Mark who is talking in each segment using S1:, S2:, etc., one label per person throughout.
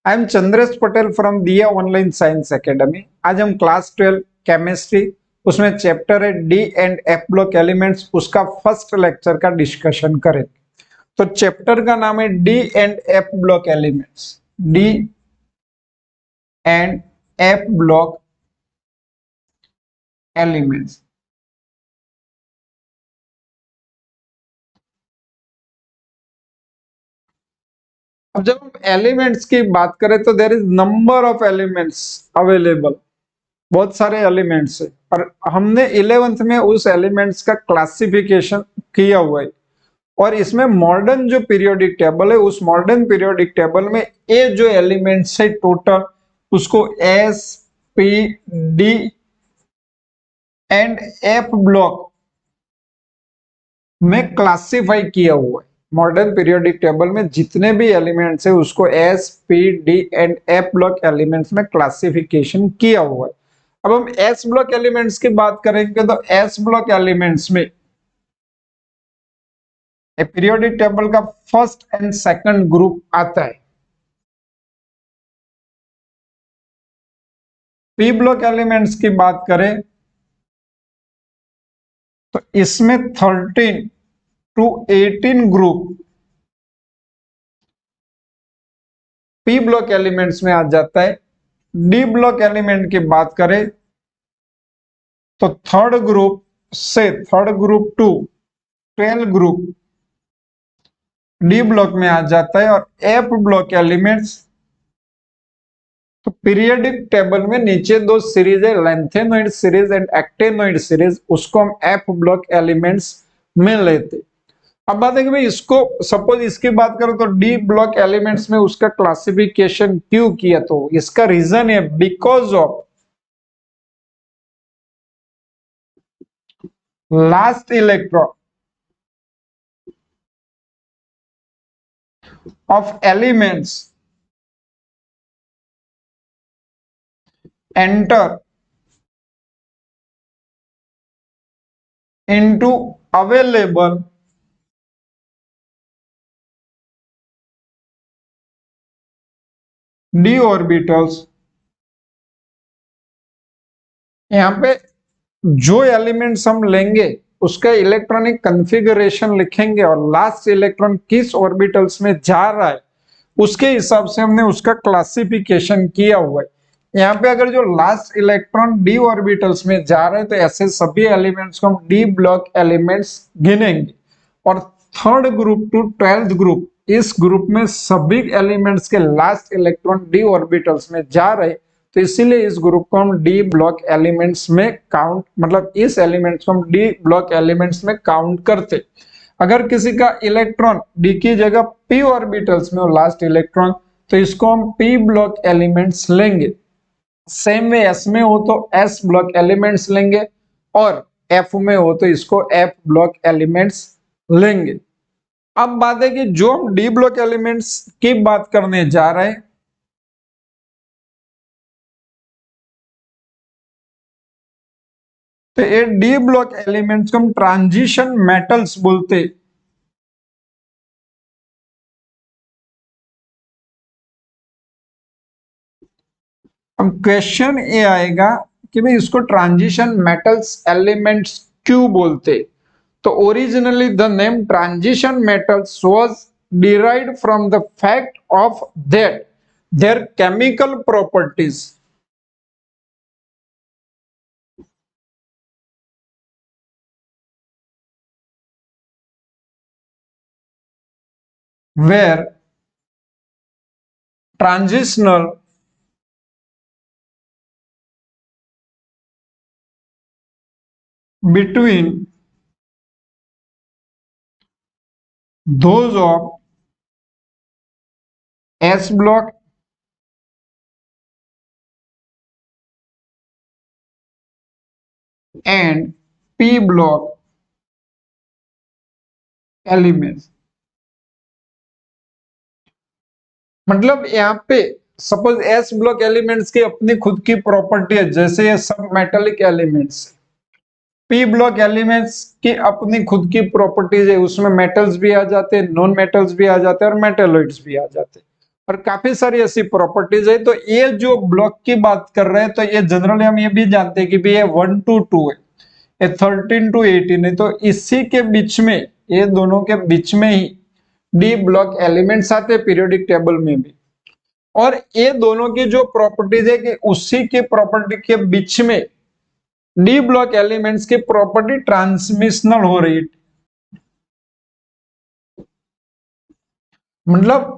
S1: I am Chandresh Patel from Diya online science academy. आज हम class 12 chemistry, उसमें चैप्टर है D and F block elements, उसका फर्स्ट लेक्चर का डिस्कशन करेंगे। तो चैप्टर का नाम है D and F block elements. D and F block elements. अब जब हम एलिमेंट्स की बात करें तो there is number of elements available, बहुत सारे एलिमेंट्स है, और हमने 11th में उस एलिमेंट्स का क्लासिफिकेशन किया हुआ है। और इसमें मॉडर्न जो पीरियोडिक टेबल है, उस मॉडर्न पीरियोडिक टेबल में ये जो एलिमेंट्स है टोटल, उसको S, P, D and F block में क्लासिफाई किया हुआ है। मॉडर्न पीरियोडिक टेबल में जितने भी एलिमेंट्स है उसको S, P, D and F block elements में क्लासिफिकेशन किया हुआ है। अब हम एस ब्लॉक एलिमेंट्स की बात करेंगे तो एस ब्लॉक एलिमेंट्स में पीरियोडिक टेबल का फर्स्ट एंड सेकंड ग्रुप आता है। पी ब्लॉक एलिमेंट्स की बात करें तो इसमें 13 to 18 group P block elements में आ जाता है। डी ब्लॉक एलिमेंट की बात करें तो third group to 12 group D block में आ जाता है। और एफ ब्लॉक एलिमेंट्स तो पीरियोडिक टेबल में नीचे दो सीरीज है, lanthanoid series and actinoid series, उसको हम एफ ब्लॉक एलिमेंट्स में लेते। अब बात है कि भाई इसको सपोज इसकी बात करो तो डी ब्लॉक एलिमेंट्स में उसका क्लासिफिकेशन क्यों किया, तो इसका रीजन है because of last electron of elements enter into available d orbitals। यहां पे जो एलिमेंट्स हम लेंगे उसका इलेक्ट्रॉनिक कॉन्फ़िगरेशन लिखेंगे और लास्ट इलेक्ट्रॉन किस ऑर्बिटल्स में जा रहा है उसके हिसाब से हमने उसका क्लासिफिकेशन किया हुआ है। यहाँ पे अगर जो लास्ट इलेक्ट्रॉन डी ऑर्बिटल्स में जा रहे हैं तो ऐसे सभी एलिमेंट्स को हम डी ब्लॉक एलिमेंट्स गिनेंगे। और third group to 12th group, इस ग्रुप में सभी एलिमेंट्स के लास्ट इलेक्ट्रॉन डी ऑर्बिटल्स में जा रहे, तो इसीलिए इस ग्रुप को हम डी ब्लॉक एलिमेंट्स में काउंट, मतलब इस एलिमेंट्स को हम डी ब्लॉक एलिमेंट्स में काउंट करते। अगर किसी का इलेक्ट्रॉन डी की जगह पी ऑर्बिटल्स में हो लास्ट इलेक्ट्रॉन, तो इसको हम पी ब्लॉक एलिमेंट्स लेंगे। सेम वे एस में हो तो एस ब्लॉक एलिमेंट्स लेंगे, और एफ में हो तो इसको एफ ब्लॉक एलिमेंट्स लेंगे। अब बात है कि जो हम डी ब्लॉक एलिमेंट्स की बात करने जा रहे हैं, तो ये डी ब्लॉक एलिमेंट्स को हम ट्रांजिशन मेटल्स बोलते। अब क्वेश्चन ये आएगा कि भाई इसको ट्रांजिशन मेटल्स एलिमेंट्स क्यों बोलते। तो originally the name transition metals was derived from the fact of that their chemical properties were transitional between those of S block and P block elements. मतलब यहाँ पे सपोज एस ब्लॉक एलिमेंट्स की अपनी खुद की प्रॉपर्टी है, जैसे ये सब metallic elements. P block elements की अपनी खुद की प्रॉपर्टीज है, उसमें मेटल्स भी आ जाते हैं, नॉन मेटल्स भी आ जाते हैं और मेटेलॉइड्स भी आ जाते हैं। और काफी सारी ऐसी प्रॉपर्टीज है। तो ये जो ब्लॉक की बात कर रहे हैं तो ये जनरली हम ये भी जानते हैं कि भी ये 1 to 2 है, ये 13 to 18 है, तो इसी के बीच में, ये दोनों के बीच में ही डी ब्लॉक एलिमेंट्स आते हैं पीरियोडिक टेबल में भी। और ये दोनों की जो प्रॉपर्टीज है कि उसी के प्रॉपर्टी के बीच में डी ब्लॉक एलिमेंट्स की प्रॉपर्टी ट्रांसमिशनल हो रही है। मतलब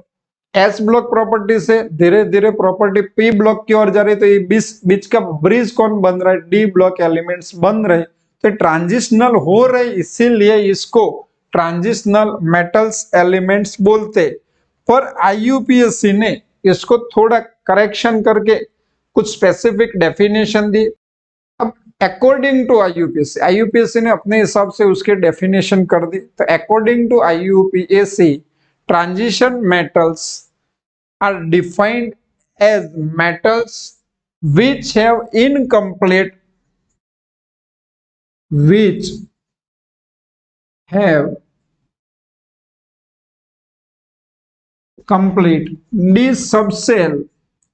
S1: एस ब्लॉक प्रॉपर्टी से धीरे धीरे प्रॉपर्टी पी ब्लॉक की ओर जा रही, तो ये बीच का ब्रिज कौन बन रहा है, डी ब्लॉक एलिमेंट्स बन रहे, तो ट्रांजिशनल हो रहे, इसीलिए इसको ट्रांजिशनल मेटल्स एलिमेंट्स बोलते। पर आईयूपीएससी ने इसको थोड़ा करेक्शन करके कुछ स्पेसिफिक डेफिनेशन दी। अब अकॉर्डिंग टू आईयूपीएससी ने अपने हिसाब से उसके डेफिनेशन कर दी। तो according to IUPSC, transition metals are defined as metals which have incomplete d subshell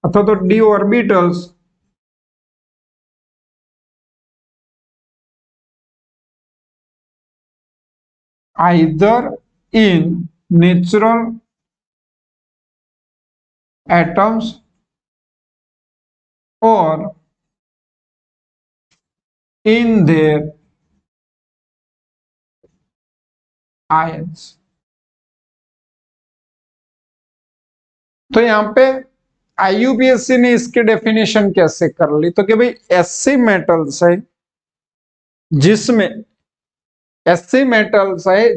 S1: अथवा तो d orbitals either in natural atoms or in their ions। तो यहां पे आईयूपीएससी ने इसकी डेफिनेशन कैसे कर ली, तो कि भाई ऐसे मेटल्स है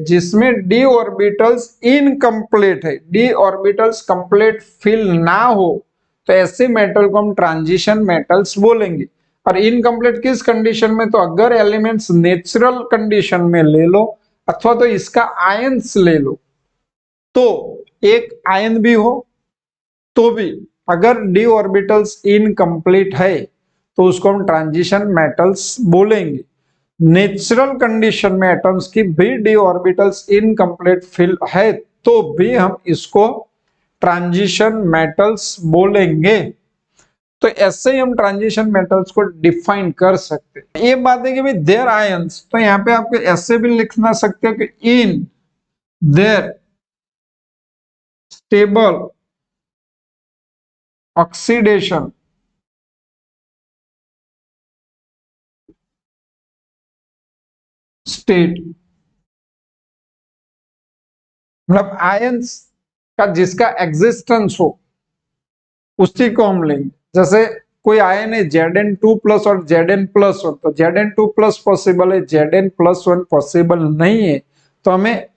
S1: जिसमें डी ऑर्बिटल्स इनकम्प्लीट है, डी ऑर्बिटल्स कंप्लीट फिल ना हो, तो ऐसे मेटल को हम ट्रांजिशन मेटल्स बोलेंगे। और इनकम्प्लीट किस कंडीशन में, तो अगर एलिमेंट्स नेचुरल कंडीशन में ले लो अथवा तो इसका आयंस ले लो, तो एक आयन भी हो तो भी अगर डी ऑर्बिटल्स इनकम्प्लीट है तो उसको हम ट्रांजिशन मेटल्स बोलेंगे। नेचुरल कंडीशन में एटम्स की भी डी ऑर्बिटल्स इनकम्प्लीट फिल है तो भी हम इसको ट्रांजिशन मेटल्स बोलेंगे। तो ऐसे ही हम ट्रांजिशन मेटल्स को डिफाइन कर सकते हैं। ये बात है कि भाई देयर आयंस, तो यहाँ पे आप ऐसे भी लिखना सकते हो कि in their stable oxidation state, मतलब आयंस का जिसका एग्जिस्टेंस हो उसी को हम लेंगे। जैसे कोई आयन है Zn2+ और Zn+1, तो Zn2+ पॉसिबल है, Zn+1 पॉसिबल नहीं है, तो हमें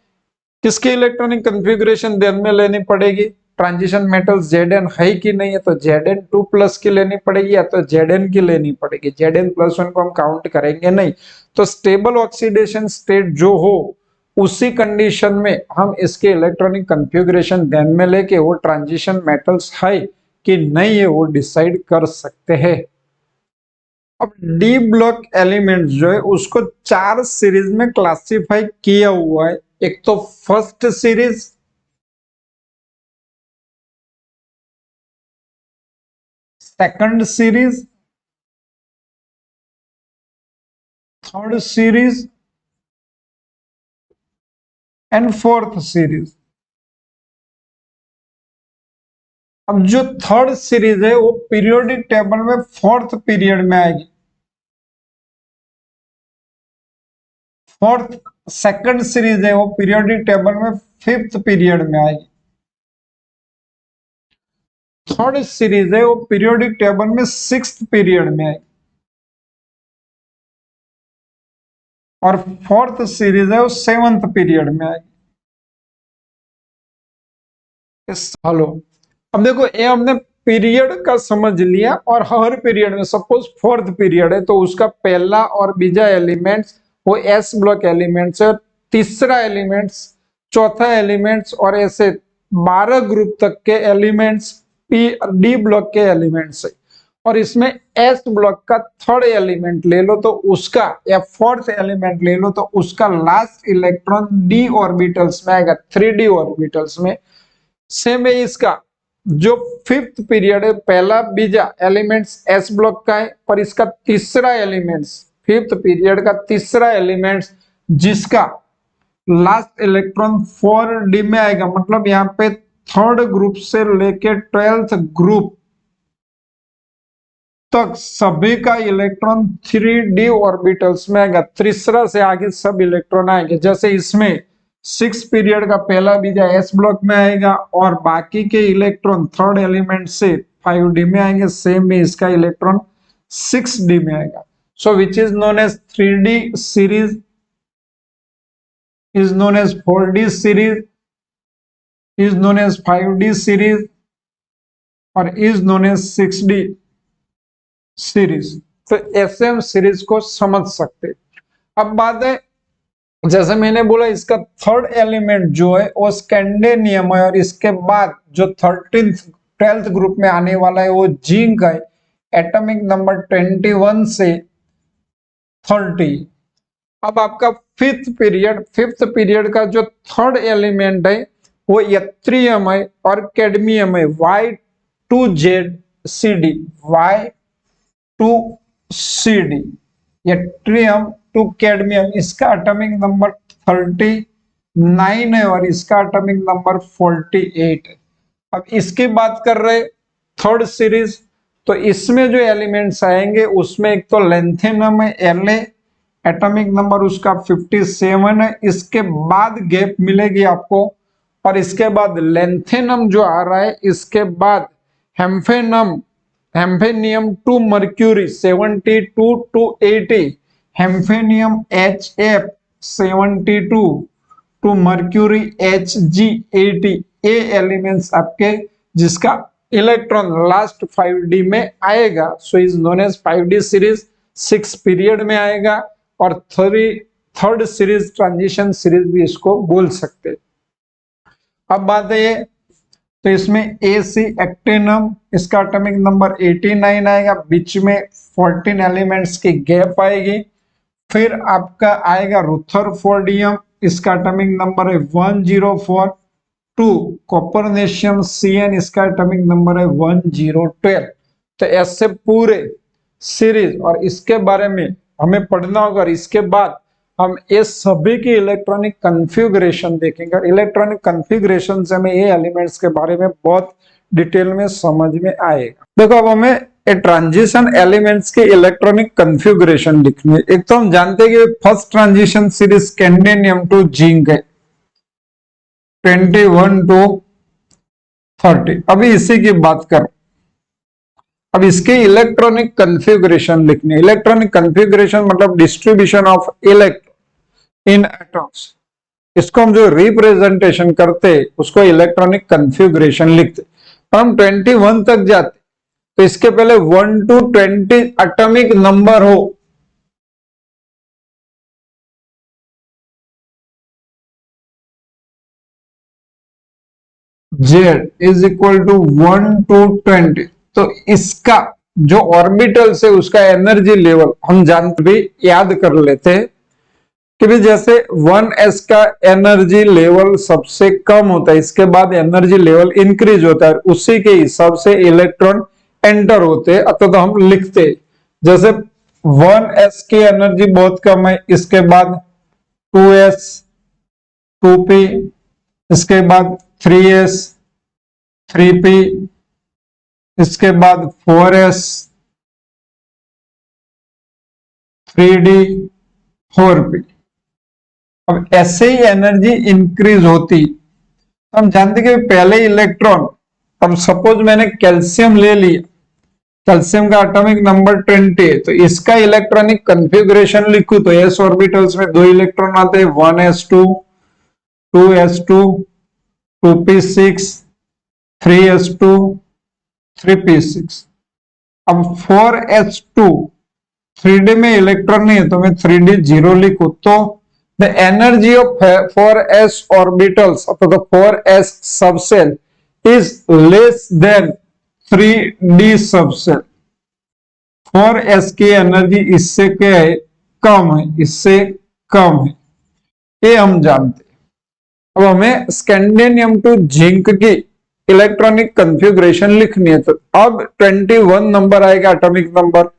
S1: किसकी इलेक्ट्रॉनिक कॉन्फ़िगरेशन ध्यान में लेनी पड़ेगी, ट्रांजिशन मेटल्स Zn है कि नहीं है, तो Zn2+ की लेनी पड़ेगी या तो Zn की लेनी पड़ेगी। Zn+1 को हम काउंट करेंगे नहीं। तो स्टेबल ऑक्सीडेशन स्टेट जो हो उसी कंडीशन में हम इसके इलेक्ट्रॉनिक कॉन्फ़िगरेशन ध्यान में लेके वो ट्रांजिशन मेटल्स है कि नहीं है वो डिसाइड कर सकते हैं। अब डी ब्लॉक एलिमेंट जो है उसको 4 सीरीज में क्लासिफाई किया हुआ है। एक तो first series, second series, third series and fourth series. अब जो थर्ड सीरीज है वो पीरियोडिक टेबल में फोर्थ पीरियड में आएगी। फोर्थ सेकंड सीरीज है वो पीरियोडिक टेबल में फिफ्थ पीरियड में आएगी। थर्ड सीरीज है वो पीरियोडिक टेबल में सिक्स्थ पीरियड में आएगी। और फोर्थ सीरीज है वो सेवंथ पीरियड में आएगी। हेलो, अब देखो ये हमने पीरियड का समझ लिया और हर पीरियड में सपोज फोर्थ पीरियड है तो उसका पहला और बीजा एलिमेंट्स वो एस ब्लॉक एलिमेंट्स है, तीसरा एलिमेंट्स, चौथा एलिमेंट्स और ऐसे 12 ग्रुप तक के एलिमेंट्स पी डी ब्लॉक के एलिमेंट्स है। और इसमें एस ब्लॉक का थर्ड एलिमेंट ले लो तो उसका, या फोर्थ एलिमेंट ले लो तो उसका लास्ट इलेक्ट्रॉन डी ऑर्बिटल्स में आएगा, 3d ऑर्बिटल्स में। सेम है इसका जो फिफ्थ पीरियड है, पहला बीजा एलिमेंट्स एस ब्लॉक का है, पर इसका तीसरा एलिमेंट्स, फिफ्थ पीरियड का तीसरा एलिमेंट्स जिसका लास्ट इलेक्ट्रॉन 4d में आएगा, मतलब यहाँ पे थर्ड ग्रुप से लेके 12th ग्रुप तक सभी का इलेक्ट्रॉन 3d ऑर्बिटल्स में आएगा। तीसरा से आगे सब इलेक्ट्रॉन आएंगे। जैसे इसमें 6 पीरियड का पहला बीजा एस ब्लॉक में आएगा और बाकी के इलेक्ट्रॉन थर्ड एलिमेंट से 5d में आएंगे, सेम में इसका इलेक्ट्रॉन 6d में आएगा। So which is known as 3d series, is known as 4d series, is known as 5d series और is known as 6d series. तो ऐसे हम सीरीज को समझ सकते। अब बात है, जैसे मैंने बोला इसका थर्ड एलिमेंट जो है वो स्कैंडिनियम है और इसके बाद जो 12th ग्रुप में आने वाला है वो जिंक है, एटॉमिक नंबर 21 से 30। अब आपका फिफ्थ पीरियड का जो थर्ड एलिमेंट है वो यत्रियम है और कैडमियम है, Y2ZCd, Y2CD, yttrium to cadmium. इसका एटॉमिक नंबर 39 है और इसका एटॉमिक नंबर 48 है। अब इसकी बात कर रहे थर्ड सीरीज, तो इसमें जो एलिमेंट्स आएंगे उसमें एक तो लेंथेनम है, La, एटॉमिक नंबर उसका 57 है। इसके बाद गैप मिलेगी आपको और इसके बाद लेंथेनम जो आ रहा है, इसके बाद hafnium to mercury 72 to 80, hafnium HF 72 to mercury Hg 80, ये एलिमेंट्स आपके जिसका इलेक्ट्रॉन लास्ट 5d में आएगा। So is known as 5d series, 6 period में आएगा और थर्ड सीरीज ट्रांजिशन सीरीज भी इसको बोल सकते। अब बात है तो इसमें AC एक्टिनम, इसका एटॉमिक नंबर 89 आएगा, बीच में 14 एलिमेंट्स की गैप आएगी। फिर आपका आएगा रुथरफोर्डियम, इसका एटॉमिक नंबर है 1042, कॉपरनेशियम CN, इसका एटॉमिक नंबर है 1012। तो ऐसे पूरे सीरीज और इसके बारे में हमें पढ़ना होगा। इसके बाद हम ये सभी की इलेक्ट्रॉनिक कॉन्फ़िगरेशन देखेंगे। इलेक्ट्रॉनिक कॉन्फ़िगरेशन से हमें ये एलिमेंट्स के बारे में बहुत डिटेल में समझ में आएगा। देखो अब हमें ये ट्रांजिशन एलिमेंट्स के इलेक्ट्रॉनिक कॉन्फ़िगरेशन लिखनी है। एक तो हम जानते हैं कि first transition series scandium to zinc है 21 टू 30। अभी इसी की बात करें, अब इसके इलेक्ट्रॉनिक कॉन्फ़िगरेशन लिखने। इलेक्ट्रॉनिक कॉन्फ़िगरेशन मतलब distribution of electron in atoms. इसको हम जो रिप्रेजेंटेशन करते उसको इलेक्ट्रॉनिक कॉन्फ़िगरेशन लिखते। हम 21 तक जाते तो इसके पहले 1 to 20 एटॉमिक नंबर हो, Z is equal to 1 to 20, तो इसका जो ऑर्बिटल से उसका एनर्जी लेवल हम जानते भी याद कर लेते हैं कि भी जैसे 1s का एनर्जी लेवल सबसे कम होता है, इसके बाद एनर्जी लेवल इंक्रीज होता है, उसी के हिसाब से इलेक्ट्रॉन एंटर होते हैं। तो हम लिखते जैसे 1s की एनर्जी बहुत कम है, इसके बाद 2s 2p, इसके बाद 3s 3p, इसके बाद 4s 3d 4p। अब ऐसे ही एनर्जी इंक्रीज होती, हम जानते कि पहले इलेक्ट्रॉन, अब सपोज मैंने कैल्शियम ले लिया, कैल्शियम का एटॉमिक नंबर 20 है, तो इसका इलेक्ट्रॉनिक कॉन्फ़िगरेशन लिखूं तो s ऑर्बिटल्स में 2 इलेक्ट्रॉन आते हैं, 1s2 2s2 2p6 3s2 3p6। अब 4s2 3d में इलेक्ट्रॉन नहीं है तो मैं 3d 0 लिखूं तो the energy of 4s orbitals of the 4s subshell is less than 3d subshell। 4s की एनर्जी इससे क्या है, कम है, इससे कम है, ये हम जानते हैं। अब हमें स्कैंडिनियम टू जिंक की इलेक्ट्रॉनिक कन्फिग्रेशन लिखनी है। तो अब 21 नंबर आएगा एटॉमिक नंबर।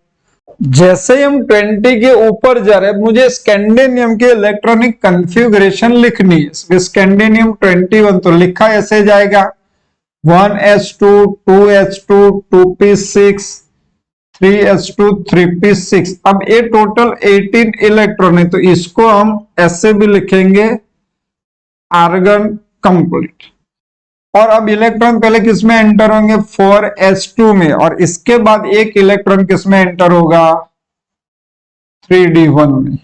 S1: जैसे ही हम 20 के ऊपर जा रहे हैं, मुझे स्कैंडिनियम की इलेक्ट्रॉनिक कन्फिग्रेशन लिखनी है। स्कैंडिनियम 21 तो लिखा ऐसे जाएगा 1s2 2s2 2p6 3s2 3p6। अब ये टोटल 18 इलेक्ट्रॉन है, तो इसको हम ऐसे भी लिखेंगे आर्गन कंप्लीट। और अब इलेक्ट्रॉन पहले किसमें एंटर होंगे 4s2 में, और इसके बाद एक इलेक्ट्रॉन किसमें एंटर होगा 3d1 में।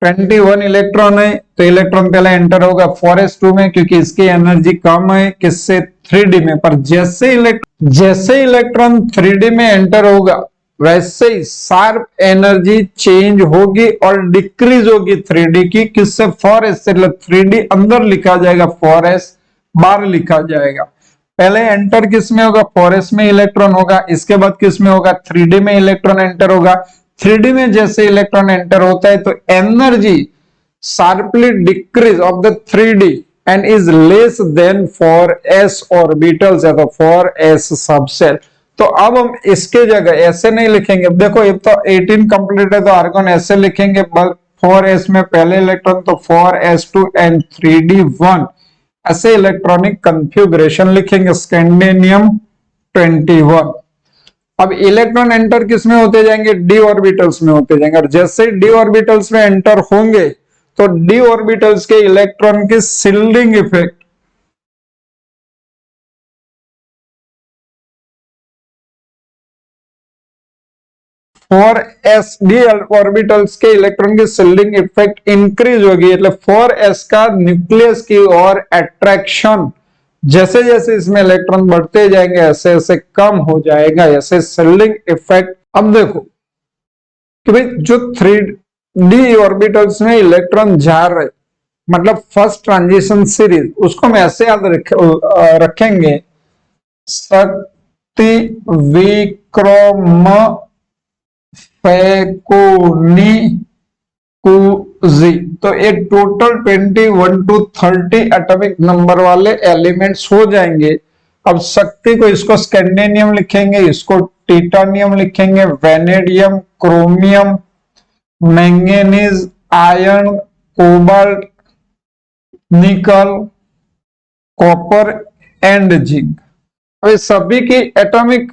S1: 21 इलेक्ट्रॉन है, तो इलेक्ट्रॉन पहले एंटर होगा 4s2 में, क्योंकि इसकी एनर्जी कम है किससे 3d में। पर जैसे इलेक्ट्रॉन 3d में एंटर होगा, वैसे ही शार्प एनर्जी चेंज होगी और डिक्रीज होगी 3d की, किससे 4s से। 3d अंदर लिखा जाएगा, 4s बाहर लिखा जाएगा। पहले एंटर किस में होगा 4s में इलेक्ट्रॉन होगा, इसके बाद किस में होगा 3d में इलेक्ट्रॉन एंटर होगा। 3d में जैसे इलेक्ट्रॉन एंटर होता है, तो energy sharply decrease of the 3d and is less than 4s orbitals या तो 4s सबसेल। तो अब हम इसके जगह ऐसे नहीं लिखेंगे। देखो ये तो 18 कंप्लीट है, तो आर्गन ऐसे लिखेंगे 4s में पहले इलेक्ट्रॉन, तो 4s2 एंड 3d1 ऐसे इलेक्ट्रॉनिक कन्फिग्रेशन लिखेंगे स्कैंडिनियम 21। अब इलेक्ट्रॉन एंटर किस में होते जाएंगे डी ऑर्बिटल्स में होते जाएंगे, और जैसे ही डी ऑर्बिटल्स में एंटर होंगे, तो डी ऑर्बिटल्स के इलेक्ट्रॉन की शिल्डिंग इफेक्ट और एस डी ऑर्बिटल्स के इलेक्ट्रॉन की शिल्डिंग इफेक्ट इंक्रीज होगी। मतलब 4s का न्यूक्लियस की ओर अट्रैक्शन जैसे जैसे इसमें इलेक्ट्रॉन बढ़ते जाएंगे, ऐसे ऐसे कम हो जाएगा, ऐसे शिल्डिंग इफेक्ट। अब देखो कि भाई जो 3d ऑर्बिटल्स में इलेक्ट्रॉन जा रहे, मतलब फर्स्ट ट्रांजिशन सीरीज, उसको हम ऐसे याद रखेंगे शक्ति विक्रम फैकोनी कुजी। तो ये टोटल 21 to 30 एटॉमिक नंबर वाले एलिमेंट्स हो जाएंगे। अब शक्ति को इसको स्कैंडिनियम लिखेंगे, इसको टिटानियम लिखेंगे, vanadium, chromium, manganese, iron, cobalt, निकल, कॉपर एंड जिंक। अब सभी की एटॉमिक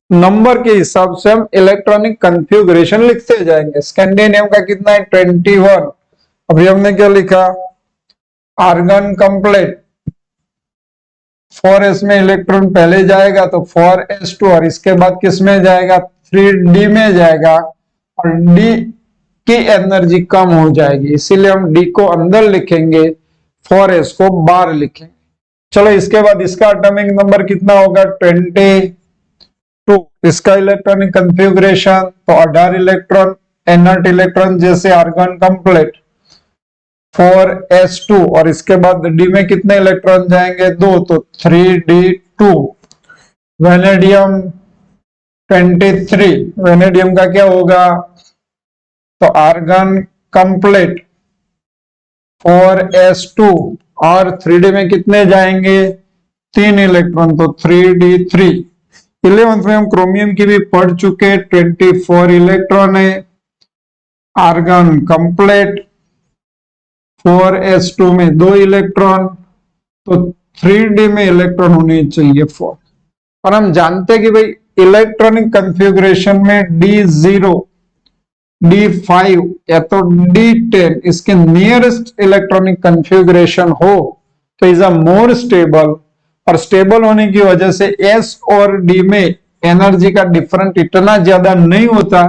S1: नंबर के हिसाब से हम इलेक्ट्रॉनिक कन्फिग्रेशन लिखते जाएंगे। स्कैंडिनियम का कितना है 21। अभी हमने क्या लिखा आर्गन कंप्लीट, 4s में इलेक्ट्रॉन पहले जाएगा तो 4s2, और इसके बाद किस में जाएगा 3d में जाएगा, और d की एनर्जी कम हो जाएगी, इसीलिए हम d को अंदर लिखेंगे, 4s को बाहर लिखेंगे। चलो इसके बाद इसका एटॉमिक नंबर कितना होगा 22। इसका इलेक्ट्रॉनिक कन्फिग्रेशन तो 18 इलेक्ट्रॉन, इनर्ट इलेक्ट्रॉन जैसे आर्गन कंप्लीट 4s2, और इसके बाद डी में कितने इलेक्ट्रॉन जाएंगे 2, तो 3d2। वेनेडियम 23, वेनेडियम का क्या होगा तो आर्गन कंप्लीट 4s2, और 3d में कितने जाएंगे 3 इलेक्ट्रॉन, तो 3d3। 11th में हम क्रोमियम की भी पढ़ चुके, 24 इलेक्ट्रॉन है, आर्गन कंप्लीट 4s2 में 2 इलेक्ट्रॉन, तो 3d में इलेक्ट्रॉन होने चाहिए 4। और हम जानते हैं कि भाई इलेक्ट्रॉनिक कन्फिग्रेशन में d0, d5 या तो d10 इसके नियरेस्ट इलेक्ट्रॉनिक कन्फिग्रेशन हो तो इज अ मोर स्टेबल, और स्टेबल होने की वजह से s और d में एनर्जी का डिफरेंट इतना ज्यादा नहीं होता,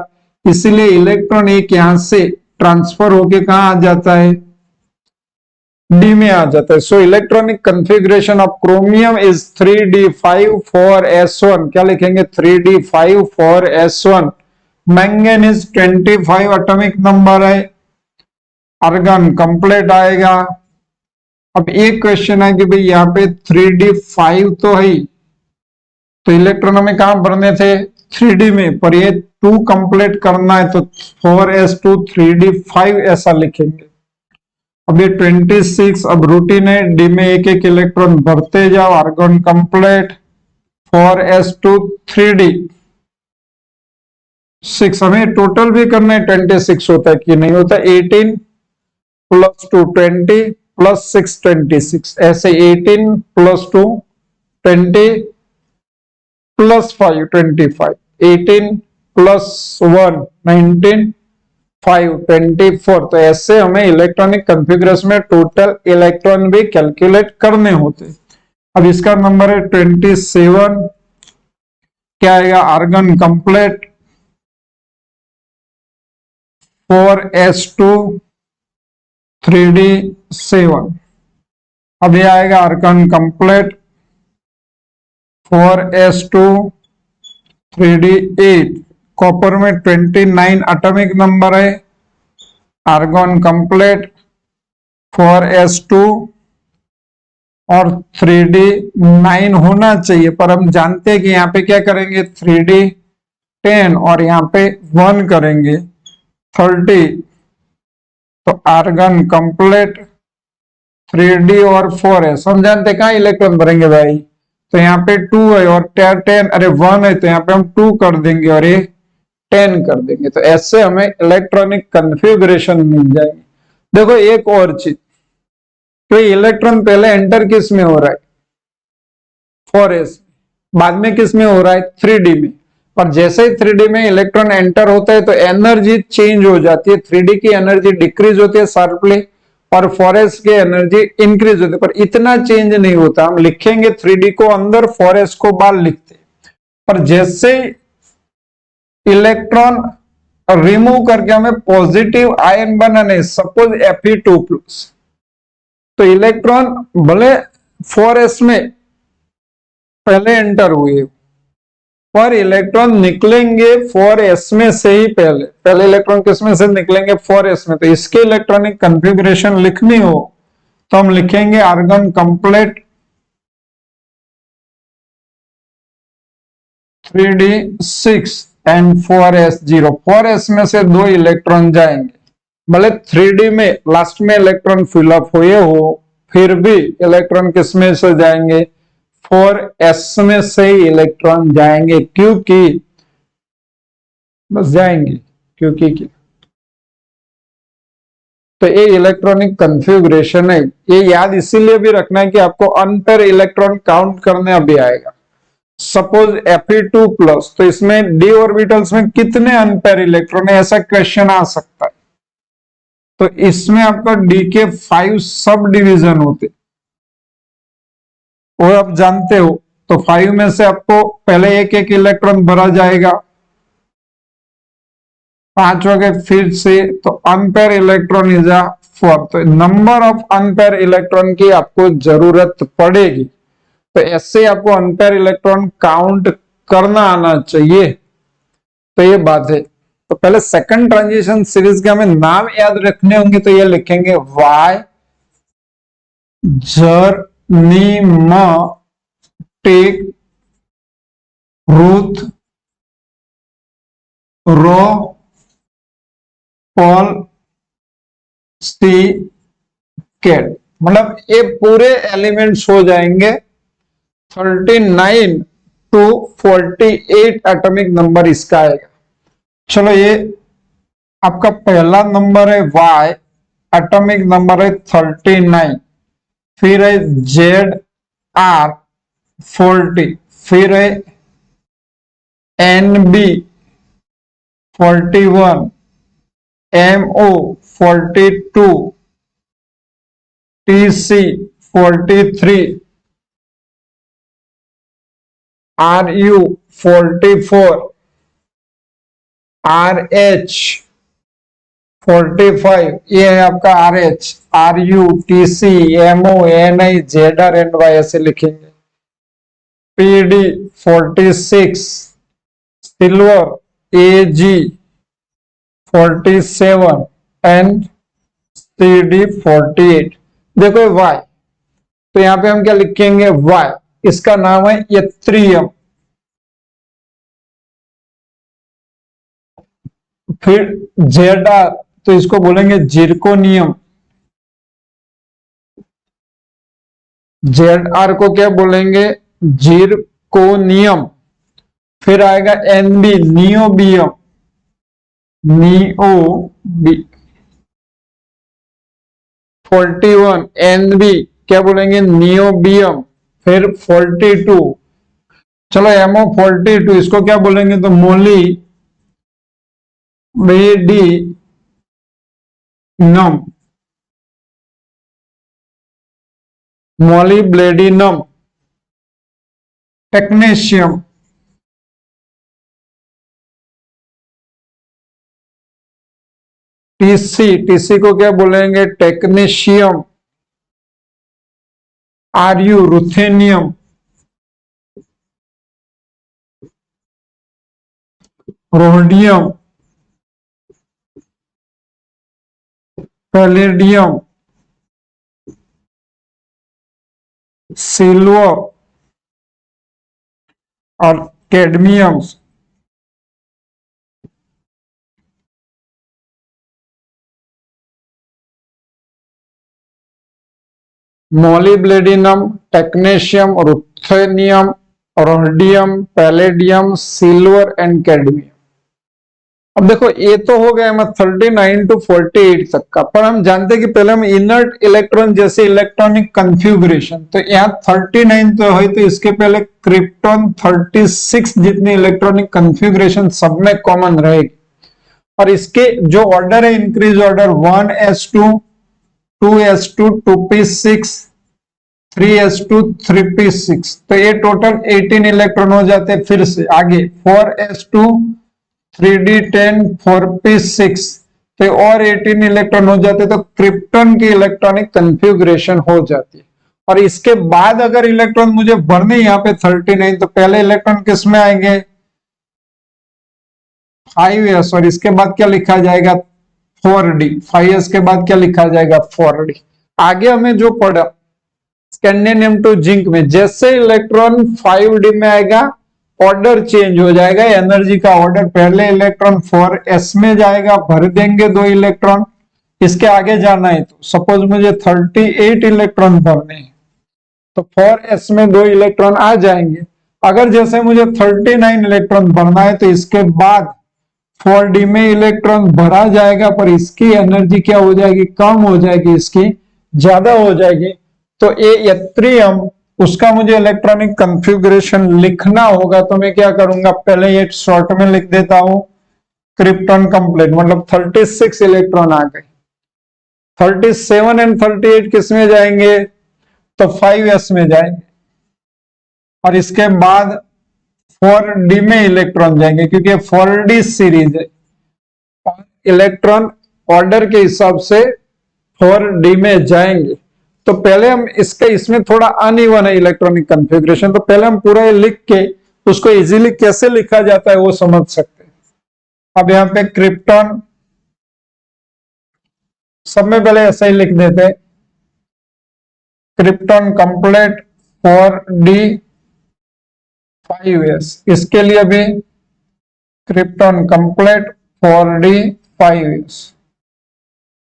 S1: इसीलिए इलेक्ट्रॉन एक यहां से ट्रांसफर होके कहां आ जाता है d में आ जाता है। So electronic configuration of chromium is 3d5 4s1। क्या लिखेंगे 3d5 4s1। Manganese 25 atomic number है, आर्गन कंप्लीट आएगा। अब एक क्वेश्चन है कि भाई यहाँ पे 3d5 तो है, तो इलेक्ट्रॉन हमें कहां भरने थे 3d में, पर ये 2 कंप्लीट करना है तो 4s2 3d5 ऐसा लिखेंगे। अभी 26, अब रूटीन है, डी में एक एक इलेक्ट्रॉन भरते जाओ, आर्गन कंप्लीट, 4s2 3d 6। हमें टोटल भी करना है, 26 होता है कि नहीं होता, 18 प्लस 2 20 प्लस 6 26, ऐसे 18 प्लस 2 20 प्लस 5 25, 18 प्लस 1 19 5 24। तो ऐसे हमें इलेक्ट्रॉनिक कॉन्फ़िगरेशन में टोटल इलेक्ट्रॉन भी कैलकुलेट करने होते। अब इसका नंबर है 27, क्या आएगा, आर्गन कंप्लीट 4s2 3d7। अब ये आएगा argon complete 4s2 3d8। Copper में 29 एटॉमिक नंबर है, आर्गन कंप्लीट 4s2 और 3d9 होना चाहिए, पर हम जानते हैं कि यहाँ पे क्या करेंगे, 3d10 और यहाँ पे 1 करेंगे 30। तो आर्गन कंप्लीट 3d और 4 है, हम जानते हैं कहाँ इलेक्ट्रॉन भरेंगे भाई, तो यहाँ पे 2 है और 10, अरे 1 है तो यहाँ पे हम 2 कर देंगे और ये 10 कर देंगे। तो ऐसे हमें इलेक्ट्रॉनिक कन्फिग्रेशन मिल जाएगी। देखो एक और चीज, तो इलेक्ट्रॉन पहले एंटर किस में हो रहा है, 4s, बाद में किस में हो रहा है, 3d में। पर जैसे ही 3d में इलेक्ट्रॉन एंटर होता है तो एनर्जी चेंज हो जाती है, 3d की एनर्जी डिक्रीज होती है शार्पली और 4s की एनर्जी इंक्रीज होती है, पर इतना चेंज नहीं होता। हम लिखेंगे 3d को अंदर, 4s को बाहर लिखते, पर जैसे इलेक्ट्रॉन रिमूव करके हमें पॉजिटिव आयन बनाने, सपोज Fe2+, तो इलेक्ट्रॉन भले 4s में पहले एंटर हुए पर इलेक्ट्रॉन निकलेंगे 4s में से ही, पहले इलेक्ट्रॉन किस में से निकलेंगे, 4s में। तो इसके इलेक्ट्रॉनिक कॉन्फ़िगरेशन लिखनी हो तो हम लिखेंगे argon complete 3d6 and 4s0। 4s में से 2 इलेक्ट्रॉन जाएंगे, भले 3d में लास्ट में इलेक्ट्रॉन फिलअप हुए हो, फिर भी इलेक्ट्रॉन किस में से जाएंगे, 4s में से ही इलेक्ट्रॉन जाएंगे, क्योंकि बस जाएंगे क्योंकि क्या। तो ये इलेक्ट्रॉनिक कॉन्फ़िगरेशन है, ये याद इसीलिए भी रखना है कि आपको अनपेयर इलेक्ट्रॉन काउंट करने अभी आएगा। सपोज Fe2+, तो इसमें d ऑर्बिटल्स में कितने अनपेयर इलेक्ट्रॉन है, ऐसा क्वेश्चन आ सकता है। तो इसमें आपका d के 5 सब डिवीजन होते, वो आप जानते हो। तो 5 में से आपको पहले एक एक इलेक्ट्रॉन भरा जाएगा, 5 हो गए फिर से, तो अनपेयर इलेक्ट्रॉन इज 4। तो नंबर ऑफ अनपेयर इलेक्ट्रॉन की आपको जरूरत पड़ेगी, तो ऐसे आपको अनपेयर इलेक्ट्रॉन काउंट करना आना चाहिए। तो ये बात है। तो पहले सेकंड ट्रांजिशन सीरीज के हमें नाम याद रखने होंगे, तो ये लिखेंगे वाई जर्नीमेटिक रूथ रो पॉल सी कैट, मतलब ये पूरे एलिमेंट्स हो जाएंगे 39 टू 48 एटॉमिक नंबर इसका आएगा। चलो ये आपका पहला नंबर है वाई, एटॉमिक नंबर है 39, फिर है ZR 40, फिर है NB 41, MO 42, TC 43, RU 44, RH 45, ये है आपका RH, RU, TC, MO, NI, ZR, NY ऐसे लिखेंगे। PD 46, silver AG 47 and CD 48। देखो Y, तो यहां पे हम क्या लिखेंगे, Y इसका नाम है यत्रियम, फिर ZR तो इसको बोलेंगे जिरकोनियम, Zr को क्या बोलेंगे, जिरकोनियम। फिर आएगा Nb, नियोबियम, नियोबी। 41 Nb क्या बोलेंगे, नियोबियम। फिर 42, चलो MO42 इसको क्या बोलेंगे, तो मोली ब्लेडिनम, मोलिब्लेडिनम। टेक्नीशियम, टीसी को क्या बोलेंगे, technetium. RU, ruthenium. Rhodium, palladium, silver और cadmium. Molybdenum, technetium, ruthenium, rhodium, palladium, silver and cadmium. अब देखो ये तो हो गया हमारा 39 टू 48 तक का, पर हम जानते हैं कि पहले हम इनर्ट इलेक्ट्रॉन जैसे इलेक्ट्रॉनिक कंफ्यूग्रेशन, तो यहाँ 39 तो है, तो इसके पहले क्रिप्टॉन 36 जितनी इलेक्ट्रॉनिक कंफ्यूग्रेशन सब में कॉमन रहेगी। और इसके जो ऑर्डर है, increase order 1s2, 2s2, 2p6, 3s2, 3p6, तो ये टोटल 18 इलेक्ट्रॉन हो जाते हैं। फिर से आगे 4s2, 3d10, 4p6, तो और 18 इलेक्ट्रॉन हो जाते, तो क्रिप्टॉन की इलेक्ट्रॉनिक कंफ्यूग्रेशन हो जाती है। और इसके बाद अगर इलेक्ट्रॉन मुझे भरने यहाँ पे 39, तो पहले इलेक्ट्रॉन किस में आएंगे, 5s, और इसके बाद क्या लिखा जाएगा, 4d। 5s के बाद क्या लिखा जाएगा, 4d। आगे हमें जो पढ़ा स्कैंडियम टू जिंक में, जैसे इलेक्ट्रॉन 5d में आएगा ऑर्डर चेंज हो जाएगा, एनर्जी का ऑर्डर। पहले इलेक्ट्रॉन 4s में जाएगा, भर देंगे 2 इलेक्ट्रॉन। इसके आगे जाना है तो सपोज मुझे 38 इलेक्ट्रॉन भरने हैं, तो 4s में 2 इलेक्ट्रॉन आ जाएंगे। अगर जैसे मुझे 39 इलेक्ट्रॉन भरना है, तो इसके बाद 4d में इलेक्ट्रॉन भरा जाएगा, पर इसकी एनर्जी क्या हो जाएगी, कम हो जाएगी, इसकी ज्यादा हो जाएगी। तो ये यत्रियम, उसका मुझे इलेक्ट्रॉनिक कंफिगरेशन लिखना होगा, तो मैं क्या करूंगा, पहले ये शॉर्ट में लिख देता हूं, क्रिप्टॉन कंप्लीट, मतलब 36 इलेक्ट्रॉन आ गए। 37 एंड 38 किस में जाएंगे, तो 5s में जाएंगे। और इसके बाद 4d में इलेक्ट्रॉन जाएंगे, क्योंकि 4d सीरीज है, इलेक्ट्रॉन ऑर्डर के हिसाब से 4d में जाएंगे। तो पहले हम इसमें थोड़ा अनइवन है इलेक्ट्रॉनिक कंफिगरेशन, तो पहले हम पूरा लिख के उसको इजीली कैसे लिखा जाता है वो समझ सकते हैं। अब यहाँ पे क्रिप्टॉन सब में पहले ऐसा ही लिख देते हैं, क्रिप्टॉन कंप्लीट 4d 5s। इसके लिए भी krypton complete 4d 5s,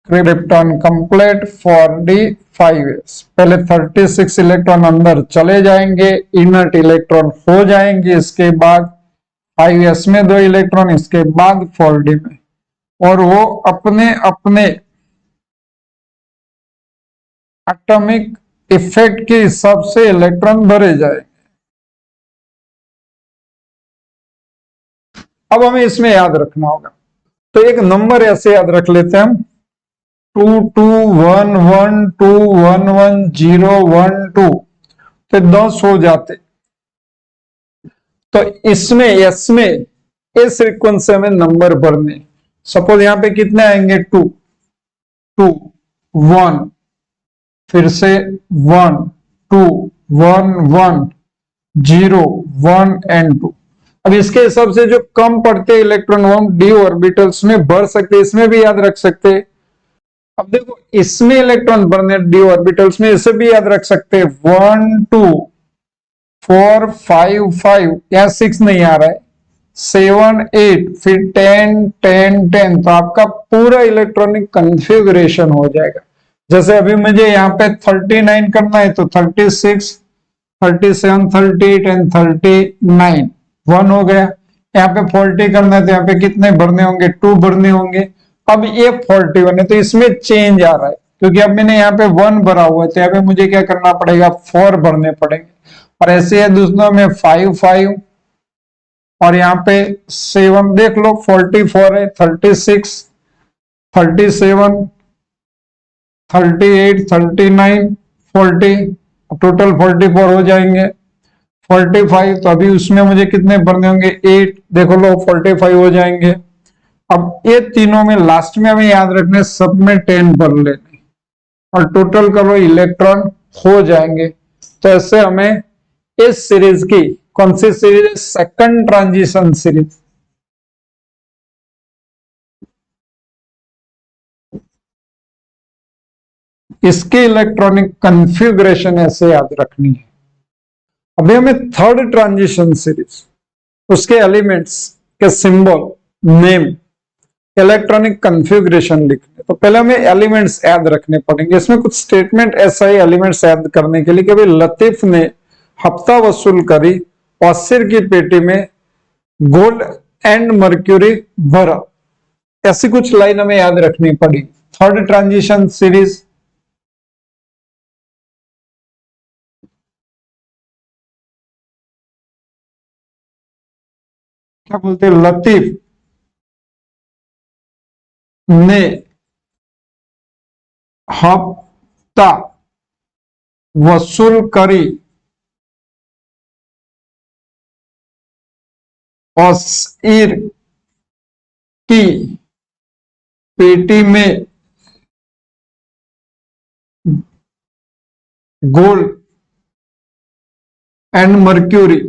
S1: krypton complete 4d 5s। पहले 36 इलेक्ट्रॉन अंदर चले जाएंगे, इनर्ट इलेक्ट्रॉन हो जाएंगे, इसके बाद 5s में 2 इलेक्ट्रॉन, इसके बाद 4d में, और वो अपने अपने एटॉमिक इफेक्ट के हिसाब से इलेक्ट्रॉन भरे जाएंगे। अब हमें इसमें याद रखना होगा, तो एक नंबर ऐसे याद रख लेते हैं हम, 2 2 1 1 2 1 1 0 1 2, तो 10 हो जाते। तो इसमें एस में इस सीक्वेंस में नंबर भरने, सपोज यहां पे कितने आएंगे, 2 2 1, फिर से 1 2 1 1 0 1 एंड 2। अब इसके हिसाब से जो कम पड़ते इलेक्ट्रॉन वो हम डी ऑर्बिटल्स में भर सकते, इसमें भी याद रख सकते। अब देखो इसमें इलेक्ट्रॉन भरने डी ऑर्बिटल्स में, इसे भी याद रख सकते हैं, 1 2 4 5 5, यहाँ 6 नहीं आ रहा है, 7 8, फिर 10 10 10, तो आपका पूरा इलेक्ट्रॉनिक कंफिगरेशन हो जाएगा। जैसे अभी मुझे यहाँ पे 39 करना है तो 36, 37, 38 एंड 39 1 हो गया। यहाँ पे 40 करना है तो यहाँ पे कितने भरने होंगे, 2 भरने होंगे। अब ये 41 है तो इसमें चेंज आ रहा है, क्योंकि अब मैंने यहाँ पे 1 भरा हुआ है तो यहाँ पे मुझे क्या करना पड़ेगा, 4 भरने पड़ेंगे। और ऐसे है दूसरों में 5 5 और यहाँ पे 7 देख लो, 44 है, 36, 37, 38, 39, 40, टोटल 44 हो जाएंगे। 45 तो अभी उसमें मुझे कितने भरने होंगे, 8, देखो लो 45 हो जाएंगे। अब ये तीनों में लास्ट में हमें याद रखने, सब में 10 भर लेने और टोटल करो इलेक्ट्रॉन हो जाएंगे। तो ऐसे हमें इस सीरीज की, कौन सी सीरीज, सेकंड ट्रांजिशन सीरीज, इसके इलेक्ट्रॉनिक कन्फिग्रेशन ऐसे याद रखनी है। अभी हमें थर्ड ट्रांजिशन सीरीज, उसके एलिमेंट्स के सिंबल, नेम, इलेक्ट्रॉनिक कन्फिग्रेशन लिखने। तो पहले हमें एलिमेंट्स याद रखने पड़ेंगे। इसमें कुछ स्टेटमेंट ऐसा ही एलिमेंट्स याद करने के लिए कि भाई लतीफ ने हफ्ता वसूल करी, वासिर की पेटी में गोल्ड एंड मर्क्यूरी भरा, ऐसी कुछ लाइन हमें याद रखनी पड़ी। थर्ड ट्रांजिशन सीरीज, क्या बोलते हैं, लतीफ ने हफ्ता वसूल करी, वासिर की पेटी में गोल्ड एंड मर्क्यूरी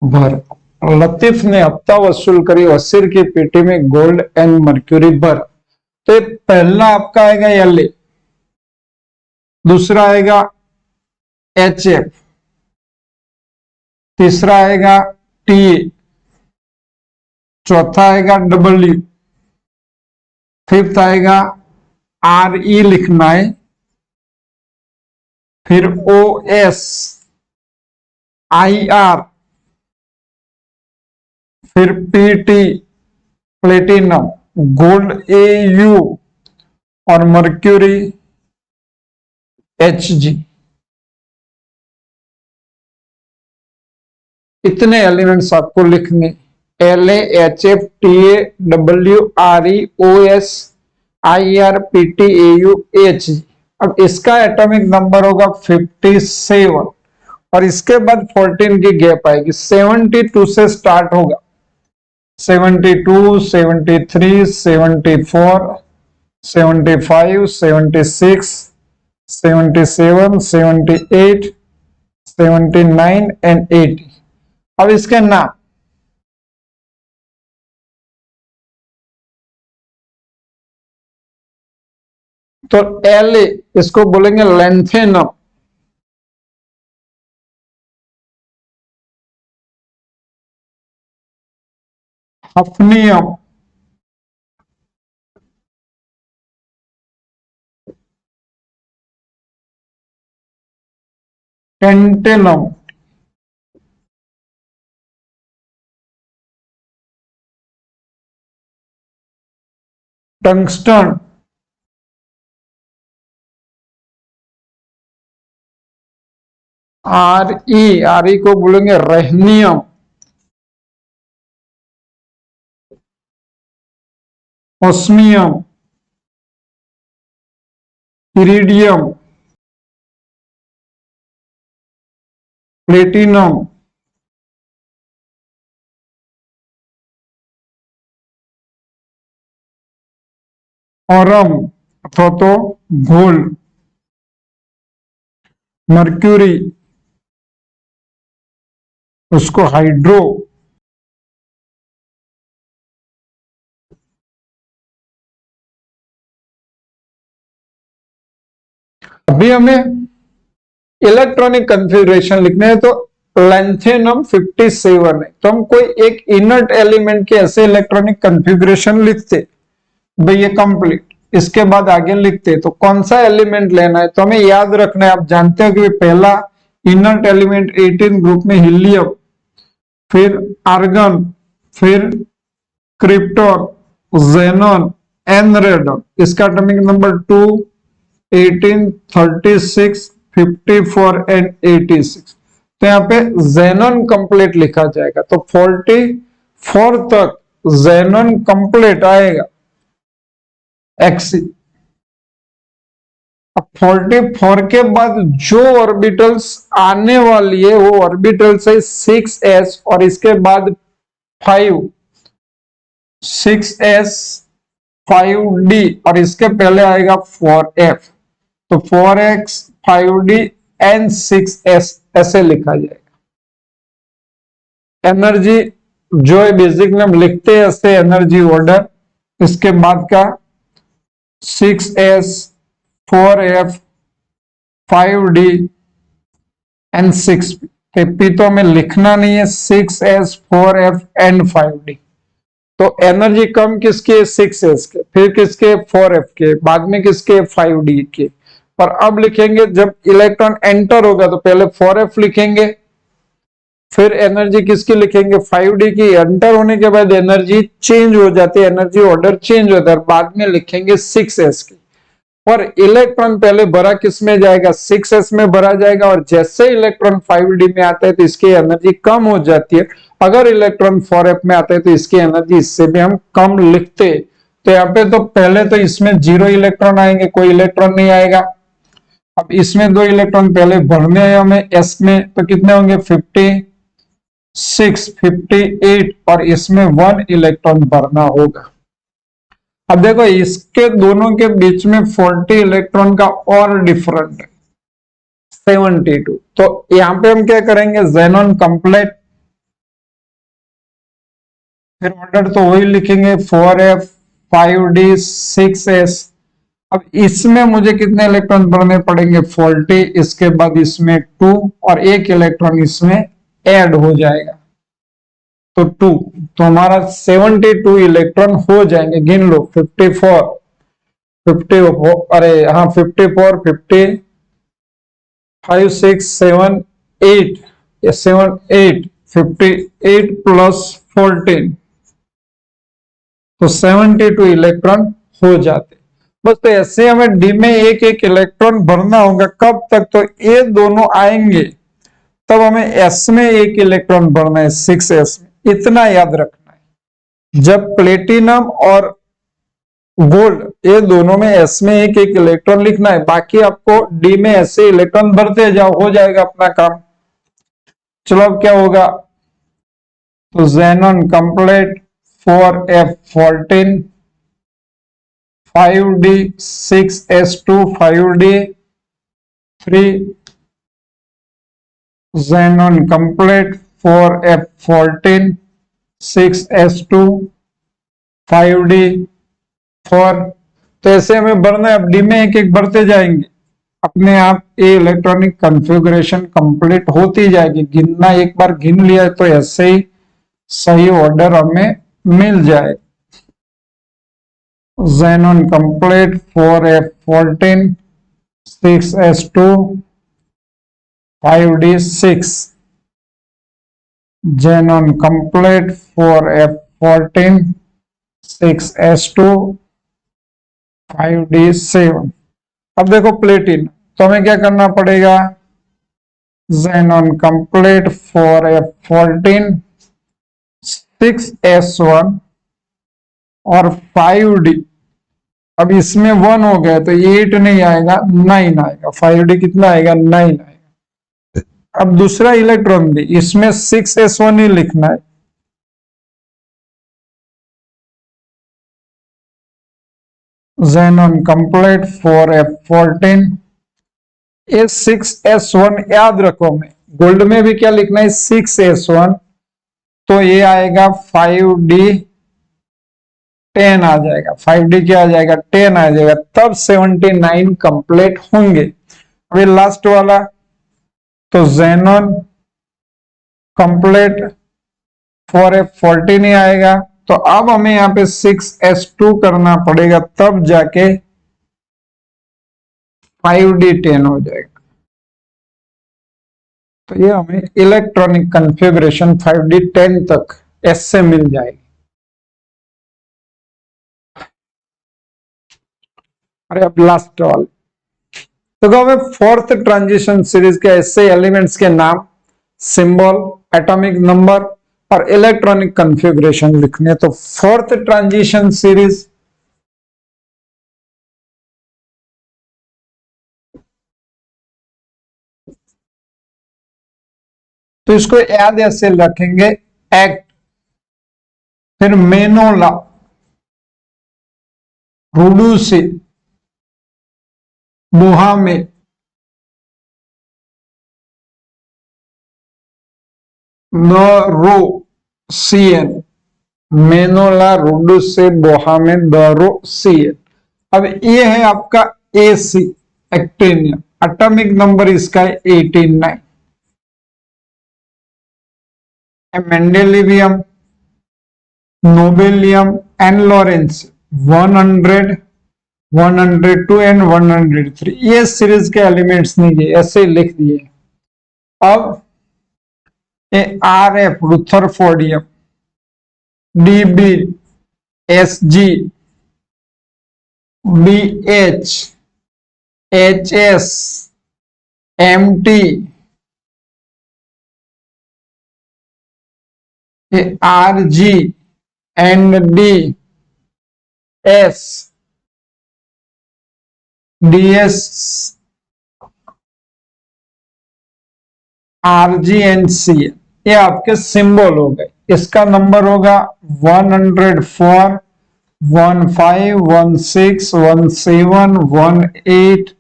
S1: भर। लतीफ ने हफ्ता वसूल करी, वसीर की पेटी में गोल्ड एंड मर्क्यूरी भर। तो ये पहला आपका आएगा एल ए, दूसरा आएगा एच एफ, तीसरा आएगा टी ए, चौथा आएगा डब्ल्यू, फिफ्थ आएगा आर ई लिखना है, फिर ओ एस, आई आर, फिर PT platinum, gold A U और मर्क्यूरी एच जी। इतने एलिमेंट्स आपको लिखने, L A, H F, T A, W, R E, O S, I R, P T, A U, H G. अब इसका atomic number होगा 57 और इसके बाद 14 की गैप आएगी। 72 से स्टार्ट होगा, 72, 73, 74, 75, 76, 77, 78, 79 एंड 80। अब इसके नाम, तो एल, इसको बोलेंगे लेंथेनम, हफनियम, टेंटेनम, टंगस्टन, आर ई को बोलेंगे रहनियम, ओस्मियम, इरिडियम, प्लेटिनम, औरम अथवा तो गोल्ड, मर्क्यूरी, उसको हाइड्रो, अभी हमें इलेक्ट्रॉनिक कन्फिग्रेशन लिखने हैं। तो लैंथेनम 57 है। तो हम कोई एक इनर्ट एलिमेंट के ऐसे इलेक्ट्रॉनिक कॉन्फ़िगरेशन लिखते, भाई ये कंप्लीट, इसके बाद आगे लिखते तो कौन सा एलिमेंट लेना है, तो हमें याद रखना है। आप जानते हो कि पहला इनर्ट एलिमेंट 18 ग्रुप में हीलियम, फिर आर्गन, फिर क्रिप्टॉन, जेनॉन, एनरेडन। इसका एटॉमिक नंबर 2, 18, 36, 54 एंड 86। तो यहाँ पे जेनॉन कंप्लीट लिखा जाएगा। तो 44 तक जेनॉन कंप्लीट आएगा एक्सी। अब 44 के बाद जो ऑर्बिटल्स आने वाली है वो ऑर्बिटल्स है 6s और इसके बाद 5, 6s, 5d और इसके पहले आएगा 4f। तो 4x, 5d एंड 6s ऐसे लिखा जाएगा। एनर्जी जो है बेसिक में हम लिखते हैं ऐसे एनर्जी ऑर्डर, इसके बाद का 6s, 4f, 5d and 6p। P तो हमें लिखना नहीं है, 6s, 4f एंड 5d। तो एनर्जी कम किसके, 6s के, फिर किसके, 4f के, बाद में किसके, 5d के। पर अब लिखेंगे जब इलेक्ट्रॉन एंटर होगा तो पहले 4f लिखेंगे, फिर एनर्जी किसकी लिखेंगे, 5d की। एंटर होने के बाद एनर्जी चेंज हो जाती है, एनर्जी ऑर्डर चेंज होता है, बाद में लिखेंगे 6s की। और इलेक्ट्रॉन पहले भरा किस में जाएगा, 6s में भरा जाएगा। और जैसे इलेक्ट्रॉन 5d में आता है तो इसकी एनर्जी कम हो जाती है। अगर इलेक्ट्रॉन 4f में आता है तो इसकी एनर्जी इससे भी हम कम लिखते। तो यहाँ पे तो पहले तो इसमें 0 इलेक्ट्रॉन आएंगे, कोई इलेक्ट्रॉन नहीं आएगा। अब इसमें 2 इलेक्ट्रॉन पहले भरने हैं हमें s में, तो कितने होंगे, 56, 58 और इसमें 1 इलेक्ट्रॉन भरना होगा। अब देखो इसके दोनों के बीच में 40 इलेक्ट्रॉन का और डिफरेंट है, 72। तो यहां पे हम क्या करेंगे, जेनॉन कंप्लीट, फिर ऑर्डर तो वही लिखेंगे 4f, 5d, 6s। अब इसमें मुझे कितने इलेक्ट्रॉन भरने पड़ेंगे, 40, इसके बाद इसमें 2 और 1 इलेक्ट्रॉन इसमें ऐड हो जाएगा तो 2। तो हमारा 72 इलेक्ट्रॉन हो जाएंगे। गिन लो, 54, 50, अरे हाँ 54, 50, 5, 6, 7, 8, 7, 8, 58 प्लस 14, तो 72 इलेक्ट्रॉन हो जाते। बस तो ऐसे हमें डी में एक एक इलेक्ट्रॉन भरना होगा। कब तक, तो ये दोनों आएंगे तब हमें एस में एक इलेक्ट्रॉन भरना है, 6s में। इतना याद रखना है। जब प्लेटिनम और गोल्ड ये दोनों में एस में एक एक इलेक्ट्रॉन लिखना है, बाकी आपको डी में ऐसे इलेक्ट्रॉन भरते जाओ, हो जाएगा अपना काम। चलो अब क्या होगा, तो xenon complete 4f14, 5d, 6s2, 5d, 3 xenon complete 4f14, 6s2, 5d, 4। तो ऐसे हमें भरना है। अब डी में एक एक भरते जाएंगे, अपने आप ये इलेक्ट्रॉनिक कॉन्फ़िगरेशन कंप्लीट होती जाएगी। गिनना एक बार गिन लिया तो ऐसे ही सही ऑर्डर हमें मिल जाए। xenon complete 4f14, 6s2, 5d6, xenon complete 4f14, 6s2, 5d7। अब देखो प्लेटिन, तो हमें क्या करना पड़ेगा, xenon complete 4f14, 6s1 और 5d। अब इसमें 1 हो गया तो 8 नहीं आएगा, 9 आएगा। 5d कितना आएगा, 9 आएगा। अब दूसरा इलेक्ट्रॉन भी, इसमें 6s1 ही लिखना है। xenon complete 4f14, ये 6s1 याद रखो। मैं गोल्ड में भी क्या लिखना है, 6s1, तो ये आएगा 5d10 आ जाएगा। 5d क्या आ जाएगा, 10 आ जाएगा। तब 79 कंप्लीट होंगे। अभी लास्ट वाला, तो xenon कंप्लीट 4F40 नहीं आएगा, तो अब हमें यहाँ पे 6S2 करना पड़ेगा, तब जाके 5D10 हो जाएगा। तो ये हमें इलेक्ट्रॉनिक कॉन्फ़िगरेशन 5D10 तक एस से मिल जाएगी। अरे अब लास्ट वाले, तो हमें फोर्थ ट्रांजिशन सीरीज के ऐसे एलिमेंट्स के नाम, सिंबल, एटॉमिक नंबर और इलेक्ट्रॉनिक कॉन्फ़िगरेशन लिखने। तो फोर्थ ट्रांजिशन सीरीज, तो इसको याद ऐसे रखेंगे, एक्ट, फिर मेनोला, रूडूसी, बुहामे, दरोसियन, मेनोला, रूडूसी, बुहामे, दरोसियन। अब ये है आपका AC, एक्टिनियम, एटॉमिक नंबर इसका है 89। मेंडेलिवियम, नोबेलियम एंड लॉरेंस 100, 102 एंड 103, ये सीरीज के एलिमेंट्स नहीं है, ऐसे लिख दिए। अब RF, रुथरफोर्डियम, DB, SG, BH, HS, MT, RG and DS, RG and C, ये आपके सिंबल हो गए। इसका नंबर होगा 104, 15, 16, 17, 18,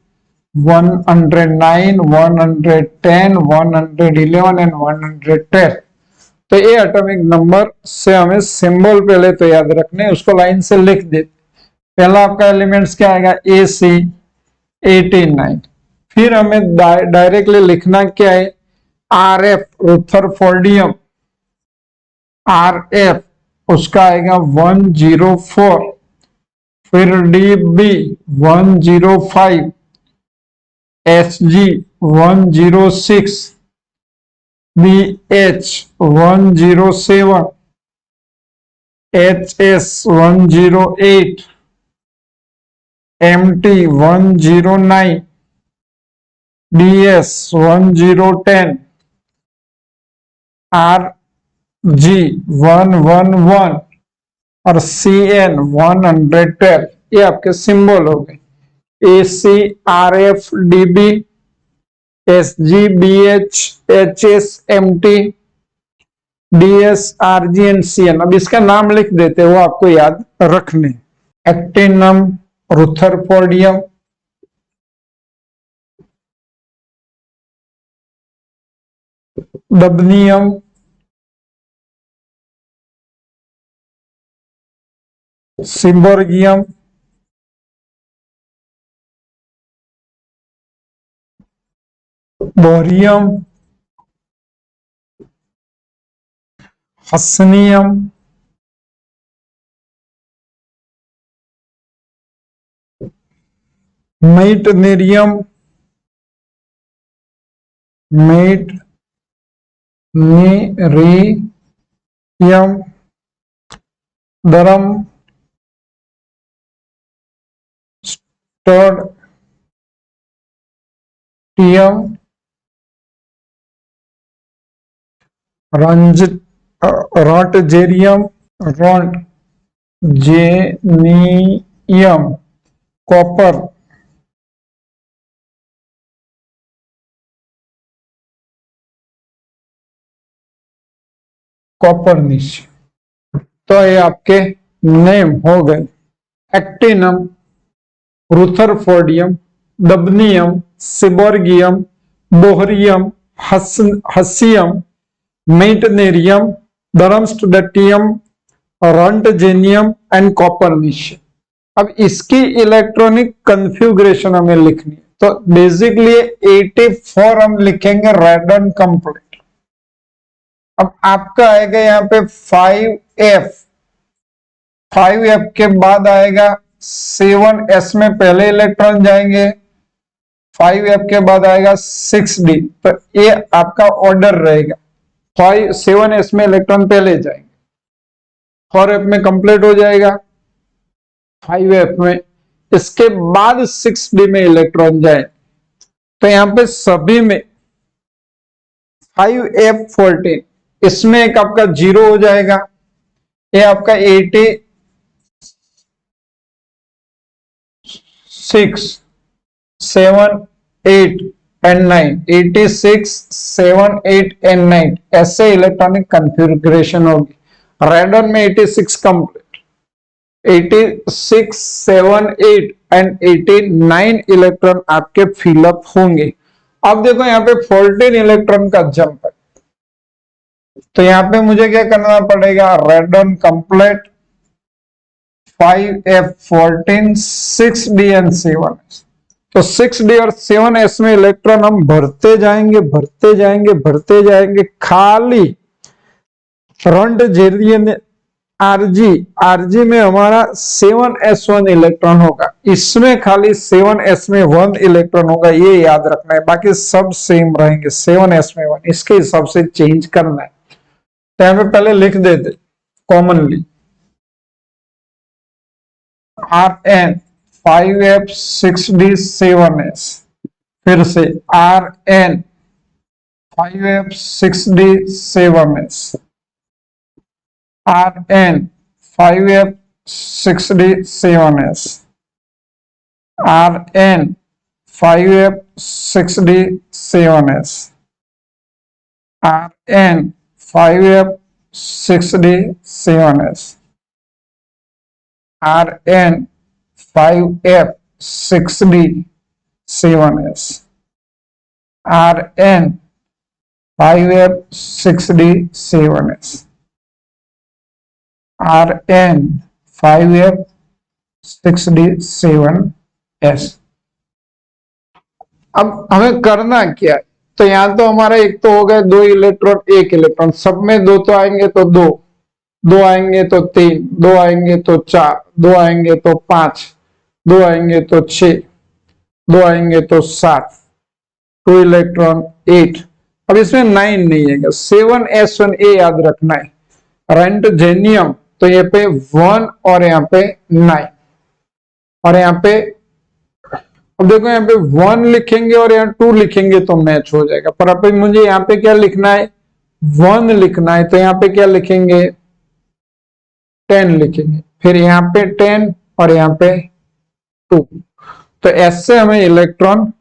S1: 109, 110, 111 एंड 110। तो ये एटॉमिक नंबर से हमें सिंबल पहले तो याद रखने, उसको लाइन से लिख देते। पहला आपका एलिमेंट्स क्या आएगा, AC 89। फिर हमें डायरेक्टली लिखना क्या है, RF, रुथरफोर्डियम, RF उसका आएगा 104, फिर DB 105, SG 106, BH 107, HS 108, MT 109, DS 1010, RG 111 और CN 112। ये आपके सिंबल हो गए, AC, RF, DB, SG, BH, HS, MT, DS, RG and CN। अब इसका नाम लिख देते, वो आपको याद रखने। एक्टिनम, रुथरफोर्डियम, दबनियम, सिम्बोर्गियम, बोरियम, हसनियम, मेटनेरियम, मेटनेरियम, दरम, स्टर्डियम, रॉटजेरियम, रॉटजेनियम, कॉपर, कॉपरनिश। तो ये आपके नेम हो गए, एक्टिनम, रुथरफोर्डियम, दबनियम, सिबोर्गियम, बोहरियम, हसियम, मेटनेरियम, दरमस्टडटियम, रॉन्टजेनियम एंड कॉपरनिश। अब इसकी इलेक्ट्रॉनिक कॉन्फ़िगरेशन हमें लिखनी है, तो बेसिकली 84 हम लिखेंगे रेडन कंप्लीट। अब आपका आएगा यहाँ पे 5F, 5F के बाद आएगा 7S में पहले इलेक्ट्रॉन जाएंगे, 5F के बाद आएगा 6D, तो ये आपका ऑर्डर रहेगा। 7S में इलेक्ट्रॉन पहले जाएंगे, 4F में कंप्लीट हो जाएगा, 5F में, इसके बाद 6D में इलेक्ट्रॉन जाए, तो यहां पे सभी में 5F14, इसमें एक आपका 0 हो जाएगा, ये आपका 86, 7, 8 एंड 9, 86, 7, 8 एंड 9 ऐसे इलेक्ट्रॉनिक कॉन्फ़िगरेशन होगी। रेडॉन में 86 कंप्लीट, 86, 7, 8 एंड 89 इलेक्ट्रॉन आपके फिलअप होंगे। अब देखो यहाँ पे 14 इलेक्ट्रॉन का जंप है, तो यहाँ पे मुझे क्या करना पड़ेगा, radon complete, 5F14, 6D and 7S, तो 6D और 7S में इलेक्ट्रॉन हम भरते जाएंगे भरते जाएंगे भरते जाएंगे, खाली फ्रंट जेरियन आरजी में हमारा 7S1 इलेक्ट्रॉन होगा, इसमें खाली 7S में 1 इलेक्ट्रॉन होगा, ये याद रखना है, बाकी सब सेम रहेंगे, 7S में 1, इसके हिसाब से चेंज करना है। तो यहां पे पहले लिख देते commonly Rn 5F 6D 7S, फिर से Rn 5F 6D 7S, Rn 5F 6D 7S, Rn 5F 6D 7S, Rn 5F 6D 7S, Rn 5F 6D 7S, Rn 5F 6D 7S, Rn 5F 6D 7S। अब हमें करना क्या है, तो यहां तो हमारा एक तो हो गया 2 इलेक्ट्रॉन 1 इलेक्ट्रॉन, सब में 2 तो आएंगे तो 2, 2 आएंगे तो 3, 2 आएंगे तो 4, 2 आएंगे तो 5, 2 आएंगे तो 6, 2 आएंगे तो 7, 2 इलेक्ट्रॉन 8। अब इसमें 9 नहीं है, 7S1 ए याद रखना है, रेंटजेनियम, तो ये पे 1 और यहाँ पे 9, और यहाँ पे अब देखो यहाँ पे 1 लिखेंगे और यहाँ 2 लिखेंगे तो मैच हो जाएगा, पर अब मुझे यहाँ पे क्या लिखना है, 1 लिखना है, तो यहाँ पे क्या लिखेंगे, 10 लिखेंगे, फिर यहाँ पे 10 और यहाँ पे 2, तो ऐसे हमें इलेक्ट्रॉन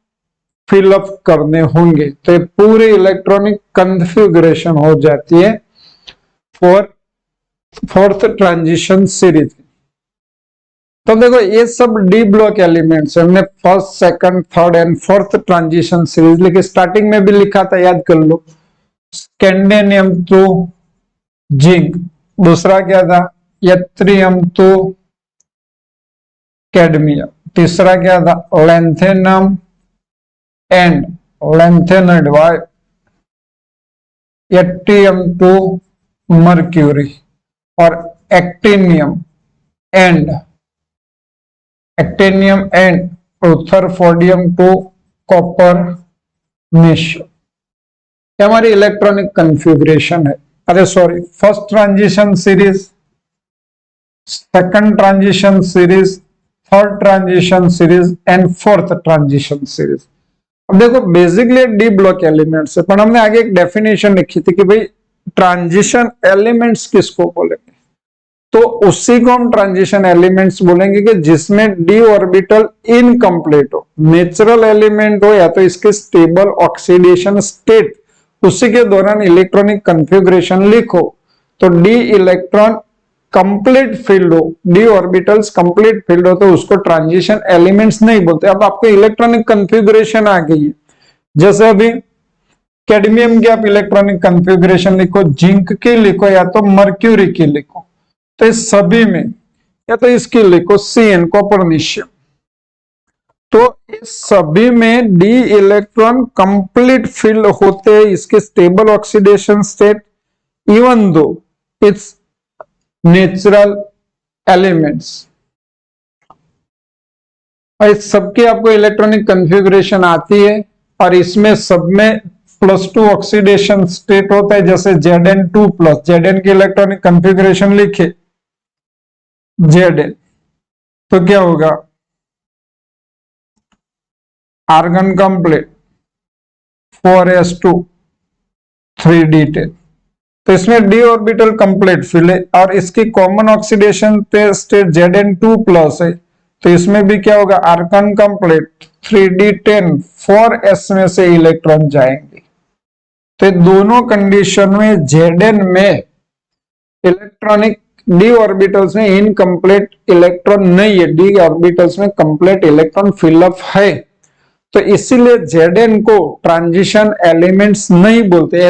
S1: फिलअप करने होंगे, तो ये पूरी इलेक्ट्रॉनिक कॉन्फ़िगरेशन हो जाती है फॉर 4th ट्रांजिशन सीरीज। तो देखो ये सब डी ब्लॉक एलिमेंट्स, हमने 1st, 2nd, 3rd and 4th transition series लिखी, स्टार्टिंग में भी लिखा था, याद कर लो, स्कैंडियम टू जिंक, दूसरा क्या था, यत्रियम टू कैडमियम, तीसरा क्या था, lanthanum and lanthanide, yttrium to mercury, और actinium and rutherfordium to copernicium, हमारी इलेक्ट्रॉनिक कॉन्फ़िगरेशन है। अरे sorry, 1st transition series, 2nd transition series, 3rd transition series and 4th transition series. अब देखो बेसिकली डी ब्लॉक एलिमेंट्स है, पर हमने आगे एक डेफिनेशन लिखी थी कि भाई ट्रांजिशन एलिमेंट्स किसको बोलेंगे, तो उसी को हम ट्रांजिशन एलिमेंट्स बोलेंगे कि जिसमें डी ऑर्बिटल इनकम्प्लीट हो, नेचुरल एलिमेंट हो या तो इसके स्टेबल ऑक्सीडेशन स्टेट, उसी के दौरान इलेक्ट्रॉनिक कॉन्फ़िगरेशन लिखो, तो डी इलेक्ट्रॉन कंप्लीट फील्ड हो, डी ऑर्बिटल्स कंप्लीट फील्ड हो, तो उसको ट्रांजिशन एलिमेंट्स नहीं बोलते। अब आपको इलेक्ट्रॉनिक कॉन्फ़िगरेशन आ गई है, जैसे अभी कैडमियम की आप इलेक्ट्रॉनिक कॉन्फ़िगरेशन लिखो, जिंक की लिखो या तो मर्क्यूरी की लिखो, तो इस सभी में या तो इसकी लिखो CN कॉपरनिशियम, तो इस सभी में डी इलेक्ट्रॉन कंप्लीट फिल होते हैं, इसके stable oxidation state even though it's natural elements. और इस सबकी आपको इलेक्ट्रॉनिक कॉन्फ़िगरेशन आती है और इसमें सब में +2 ऑक्सीडेशन स्टेट होता है, जैसे Zn2+, Zn की इलेक्ट्रॉनिक कॉन्फ़िगरेशन लिखे Zn, तो क्या होगा, आर्गन कंप्लीट 4s2 3d10, तो इसमें d ऑर्बिटल कंप्लीट फिल है और इसकी कॉमन ऑक्सीडेशन स्टेट Zn2+ है, तो इसमें भी क्या होगा, आर्गन कंप्लीट 3d10 4s में से इलेक्ट्रॉन जाएंगे। तो दोनों कंडीशन में Zn में इलेक्ट्रॉनिक d ऑर्बिटल्स में इनकम्प्लीट इलेक्ट्रॉन नहीं है, d ऑर्बिटल्स में कंप्लीट इलेक्ट्रॉन फिलअप है, तो इसीलिए Zn को ट्रांजिशन एलिमेंट्स नहीं बोलते।